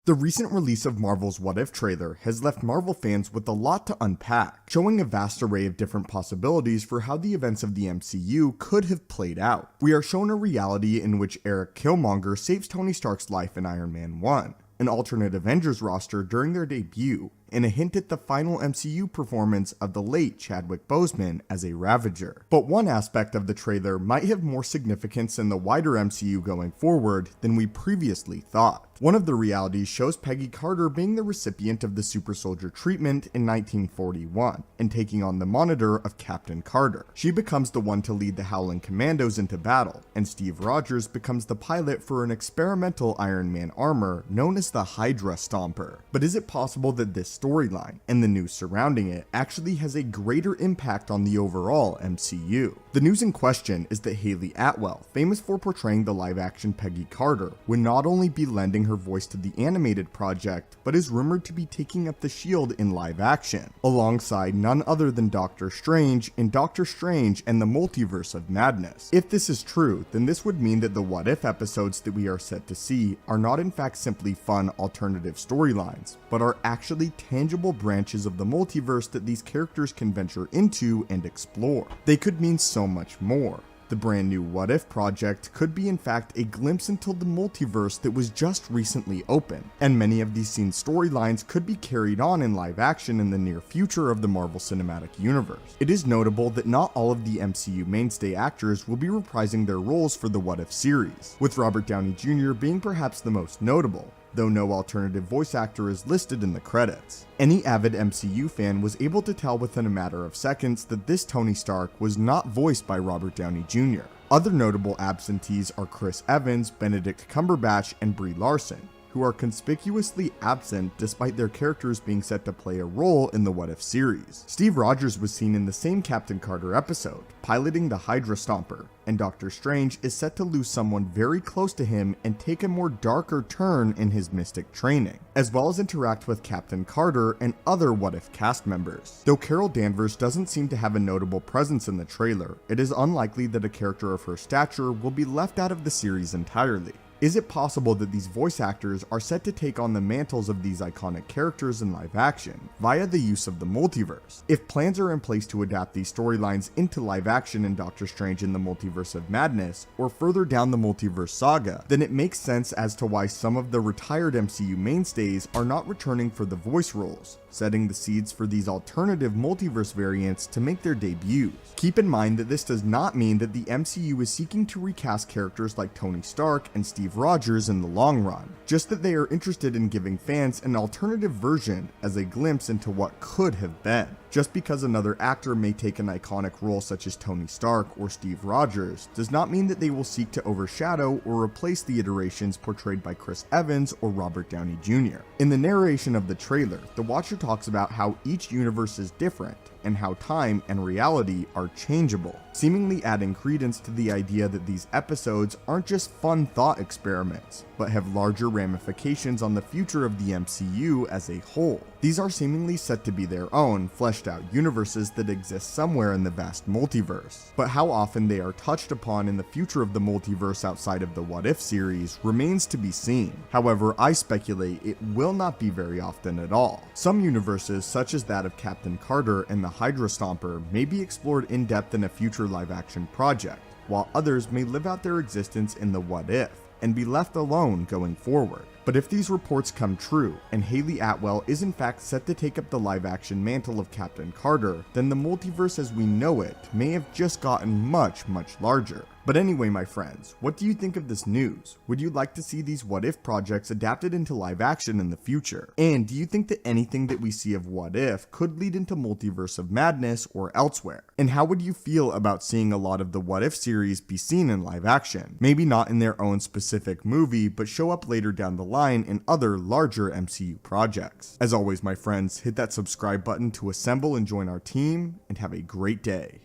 The recent release of Marvel's What If trailer has left Marvel fans with a lot to unpack, showing a vast array of different possibilities for how the events of the MCU could have played out. We are shown a reality in which Eric Killmonger saves Tony Stark's life in Iron Man 1, an alternate Avengers roster during their debut, and a hint at the final MCU performance of the late Chadwick Boseman as a Ravager. But one aspect of the trailer might have more significance in the wider MCU going forward than we previously thought. One of the realities shows Peggy Carter being the recipient of the Super Soldier treatment in 1941 and taking on the monitor of Captain Carter. She becomes the one to lead the Howling Commandos into battle, and Steve Rogers becomes the pilot for an experimental Iron Man armor known as the Hydra Stomper. But is it possible that this storyline and the news surrounding it actually has a greater impact on the overall MCU? The news in question is that Hayley Atwell, famous for portraying the live-action Peggy Carter, would not only be lending her voice to the animated project, but is rumored to be taking up the shield in live action, alongside none other than Doctor Strange in Doctor Strange and the Multiverse of Madness. If this is true, then this would mean that the What If episodes that we are set to see are not in fact simply fun alternative storylines, but are actually tangible branches of the multiverse that these characters can venture into and explore. They could mean so much more. The brand new What If project could be in fact a glimpse into the multiverse that was just recently opened, and many of these seen storylines could be carried on in live action in the near future of the Marvel Cinematic Universe. It is notable that not all of the MCU mainstay actors will be reprising their roles for the What If series, with Robert Downey Jr. being perhaps the most notable, though no alternative voice actor is listed in the credits. Any avid MCU fan was able to tell within a matter of seconds that this Tony Stark was not voiced by Robert Downey Jr. Other notable absentees are Chris Evans, Benedict Cumberbatch, and Brie Larson, who are conspicuously absent despite their characters being set to play a role in the What If series. Steve Rogers was seen in the same Captain Carter episode, piloting the Hydra Stomper, and Doctor Strange is set to lose someone very close to him and take a more darker turn in his mystic training, as well as interact with Captain Carter and other What If cast members. Though Carol Danvers doesn't seem to have a notable presence in the trailer, it is unlikely that a character of her stature will be left out of the series entirely. Is it possible that these voice actors are set to take on the mantles of these iconic characters in live action via the use of the multiverse? If plans are in place to adapt these storylines into live action in Doctor Strange in the Multiverse of Madness, or further down the multiverse saga, then it makes sense as to why some of the retired MCU mainstays are not returning for the voice roles, setting the seeds for these alternative multiverse variants to make their debuts. Keep in mind that this does not mean that the MCU is seeking to recast characters like Tony Stark and Steve Rogers in the long run, just that they are interested in giving fans an alternative version as a glimpse into what could have been. Just because another actor may take an iconic role such as Tony Stark or Steve Rogers does not mean that they will seek to overshadow or replace the iterations portrayed by Chris Evans or Robert Downey Jr. In the narration of the trailer, the watcher talks about how each universe is different and how time and reality are changeable, seemingly adding credence to the idea that these episodes aren't just fun thought experiments, but have larger ramifications on the future of the MCU as a whole. These are seemingly set to be their own, fleshed out universes that exist somewhere in the vast multiverse, but how often they are touched upon in the future of the multiverse outside of the What If series remains to be seen. However, I speculate it will not be very often at all. Some universes, such as that of Captain Carter and the Hydra Stomper, may be explored in depth in a future live-action project, while others may live out their existence in the What If and be left alone going forward. But if these reports come true, and Hayley Atwell is in fact set to take up the live-action mantle of Captain Carter, then the multiverse as we know it may have just gotten much, much larger. But anyway, my friends, what do you think of this news? Would you like to see these What If projects adapted into live action in the future? And do you think that anything that we see of What If could lead into Multiverse of Madness or elsewhere? And how would you feel about seeing a lot of the What If series be seen in live action? Maybe not in their own specific movie, but show up later down the line in other larger MCU projects. As always, my friends, hit that subscribe button to assemble and join our team, and have a great day.